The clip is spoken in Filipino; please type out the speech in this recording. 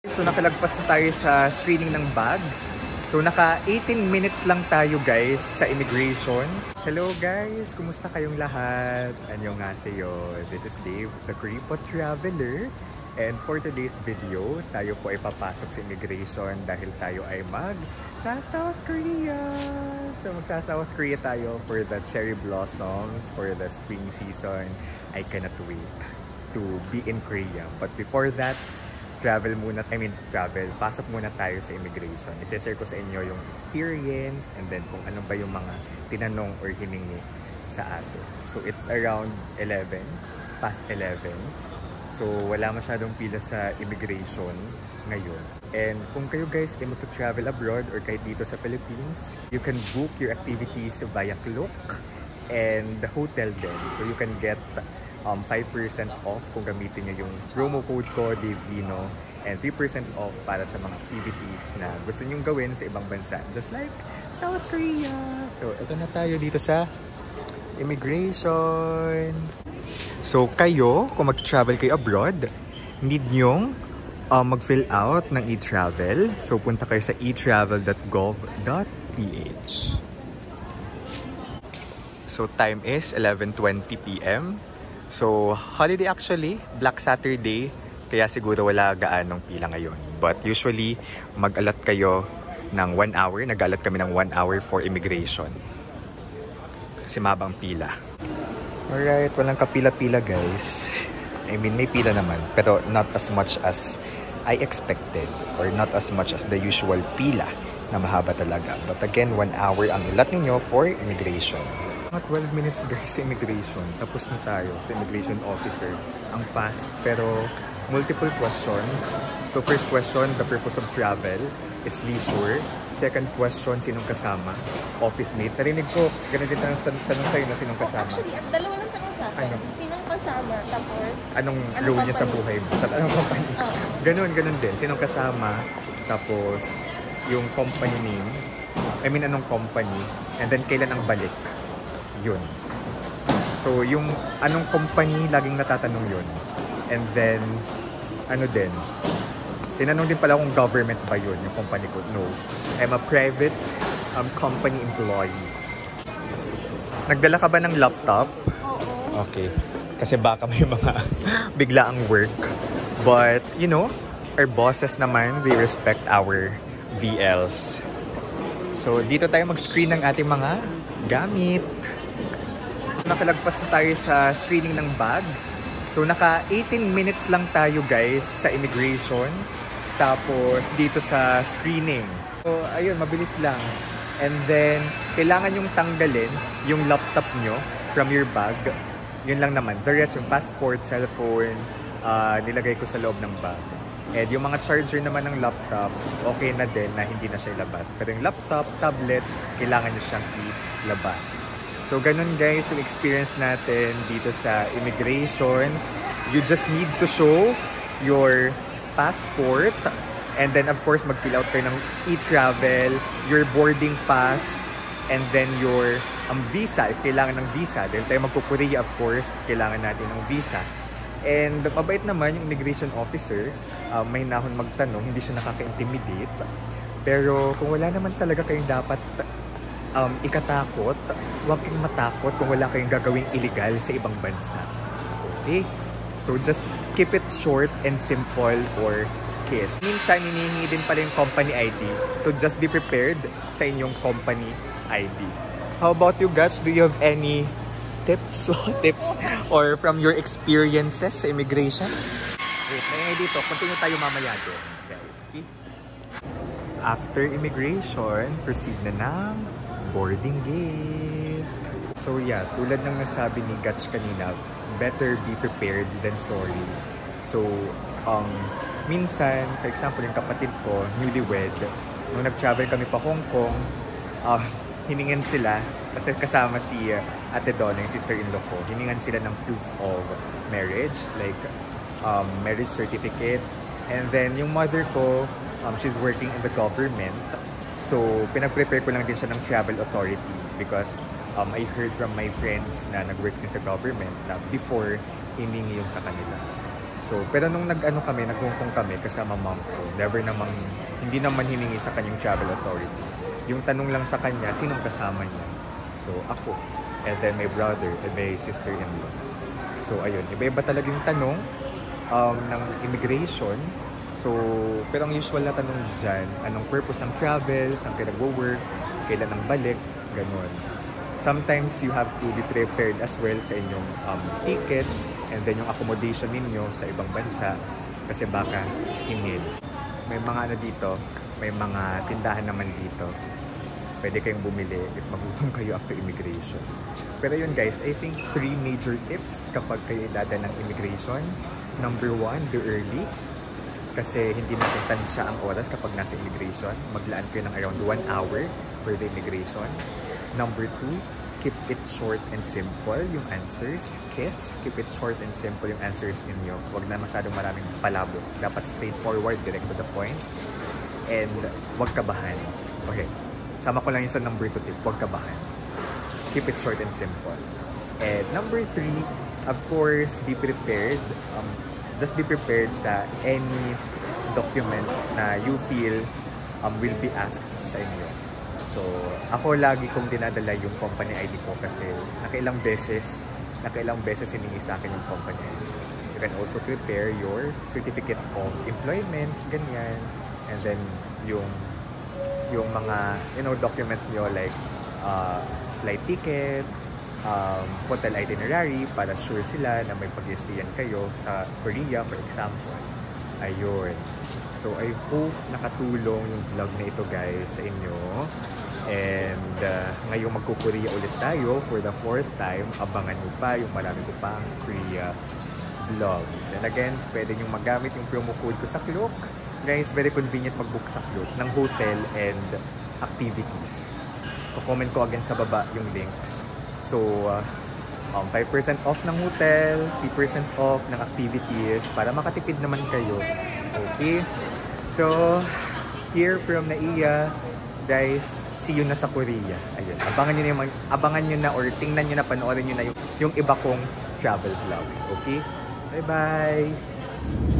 So nakalagpas na tayo sa screening ng bags. So naka 18 minutes lang tayo guys sa immigration. Hello guys! Kumusta kayong lahat? Annyeonghaseyo. This is Dave, the Koreapot Traveler. And for today's video, tayo po ay papasok sa immigration dahil tayo ay sa South Korea. So magsa-South Korea tayo for the cherry blossoms for the spring season. I cannot wait to be in Korea. But before that, pasok muna tayo sa immigration. I-share ko sa inyo yung experience and then kung ano ba yung mga tinanong or hiningi sa atin. So it's around 11, past 11. So wala masyadong pila sa immigration ngayon. And kung kayo guys ay mag-travel abroad or kahit dito sa Philippines, you can book your activities via Klook and the hotel din. So you can get 5% off kung gamitin nyo yung promo code ko, Dave Dino, and 3% off para sa mga activities na gusto nyong gawin sa ibang bansa, just like South Korea. So, ito na tayo dito sa immigration. So, kayo, kung mag-travel kayo abroad, need nyong mag-fill out ng e-travel. So, punta kayo sa etravel.gov.ph. So, time is 11:20 p.m. So, holiday actually, Black Saturday, kaya siguro wala gaanong pila ngayon. But usually, mag-alat kayo ng 1 hour. Nag-alat kami ng 1 hour for immigration. Kasi mabang pila. Alright, walang kapila-pila guys. I mean, may pila naman, pero not as much as I expected or not as much as the usual pila na mahaba talaga. But again, 1 hour ang ilat ninyo for immigration. Mga 12 minutes guys sa immigration. Tapos na tayo sa immigration officer. Ang fast pero multiple questions. So first question, the purpose of travel. It's leisure. Second question, sinong kasama? Office mate. Narinig ko, ganun din tanong sa'yo na sinong kasama. Actually, dalawa lang tanong sa akin. Ano? Sinong kasama? Tapos, anong role niya sa buhay mo? Sa anong company? Ganun din. Sinong kasama? Tapos, yung company name. I mean, anong company? And then, kailan ang balik? Yun. So, yung anong company, laging natatanong yun. And then, ano din, tinanong din pala kung government ba yun, yung company ko. No. I'm a private company employee. Nagdala ka ba ng laptop? Oo. Okay. Kasi baka may mga biglaang work. But, you know, our bosses naman, they respect our VLs. So, dito tayo mag-screen ng ating mga gamit. Nakalagpas na tayo sa screening ng bags. So, naka 18 minutes lang tayo guys sa immigration. Tapos, dito sa screening. So, ayun, mabilis lang. And then, kailangan yung tanggalin yung laptop nyo from your bag. Yun lang naman. The rest, yung passport, cellphone, nilagay ko sa loob ng bag. And yung mga charger naman ng laptop, okay na din na hindi na siya ilabas. Pero yung laptop, tablet, kailangan nyo siyang ilabas. So, ganun guys yung experience natin dito sa immigration. You just need to show your passport and then of course mag-fill out kayo ng e-travel, your boarding pass, and then your visa if kailangan ng visa. Dahil tayo magko-Korea of course, kailangan natin ng visa. And mabait naman yung immigration officer, may nahon magtanong, hindi siya nakaka-intimidate. Pero kung wala naman talaga kayong dapat ikatakot, huwag kayong matakot kung wala kayong gagawing illegal sa ibang bansa. Okay? So just keep it short and simple or kiss. Minsan hinihingi din pala yung company ID. So just be prepared sa inyong company ID. How about you guys? Do you have any tips or from your experiences sa immigration? Wait, may dito. Continue tayo mamaya doon, guys. Okay? After immigration, proceed na ng boarding gate. So yeah, tulad ng nasabi ni Gats kanina, better be prepared than sorry. So, minsan, for example, yung kapatid ko, newlywed, nung nag-travel kami pa Hong Kong, hiningan sila, kasi kasama si Ate Donna, yung sister-in-law ko, hiningan sila ng proof of marriage, like marriage certificate. And then, yung mother ko, she's working in the government. So, pinag-prepare ko lang din siya ng travel authority because I heard from my friends na nag-work din sa government na before hiningi yung sa kanila. So, pero nung nag-ano kami, nag-Hong Kong kami kasama mom ko, hindi naman hiningi sa kanyang travel authority. Yung tanong lang sa kanya, sinong kasama niya? So, ako. And then my brother and my sister-in-law. So, ayun. Iba-iba talaga yung tanong ng immigration. So, pero ang usual na tanong dyan, anong purpose ng travel, saan kayo nagwo-work, kailan ang balik, ganun. Sometimes you have to be prepared as well sa inyong ticket and then yung accommodation ninyo sa ibang bansa kasi baka hingin. May mga ano dito, may mga tindahan naman dito. Pwede kayong bumili if magutom kayo after immigration. Pero yun guys, I think 3 major tips kapag kayo idadaan ng immigration. Number 1, be early. Kasi hindi natin tansya ang oras kapag nasa immigration. Maglaan kayo ng around 1 hour for the immigration. Number 2, keep it short and simple yung answers. Keep it short and simple yung answers ninyo. Huwag na masyadong maraming palabok. Dapat straightforward, direct to the point. And huwag kabahan. Okay, sama ko lang yung sa number 2 tip, huwag kabahan. Keep it short and simple. And number 3, of course, be prepared. Just be prepared sa any document na you feel will be asked sa inyo. So, ako lagi kong dinadala yung company ID ko kasi nakailang beses hiningi sa akin yung company ID. You can also prepare your certificate of employment, ganyan. And then, yung mga, documents nyo like flight ticket, hotel itinerary para sure sila na may pag-i-stayan kayo sa Korea, for example. Ayun. So, I hope nakatulong yung vlog na ito guys sa inyo. And ngayong magko-Korea ulit tayo for the 4th time. Abangan nyo pa yung marami ko pang Korea vlogs. And again, pwede nyo magamit yung promo code ko sa Klook. Guys, very convenient mag-book sa Klook ng hotel and activities. Comment ko again sa baba yung links. So, 5% off ng hotel, 3% off ng activities para makatipid naman kayo. Okay? So, here from Naiya, guys, see you na sa Korea. Ayun, abangan nyo na or tingnan nyo na, panoorin nyo na yung iba kong travel vlogs. Okay? Bye-bye!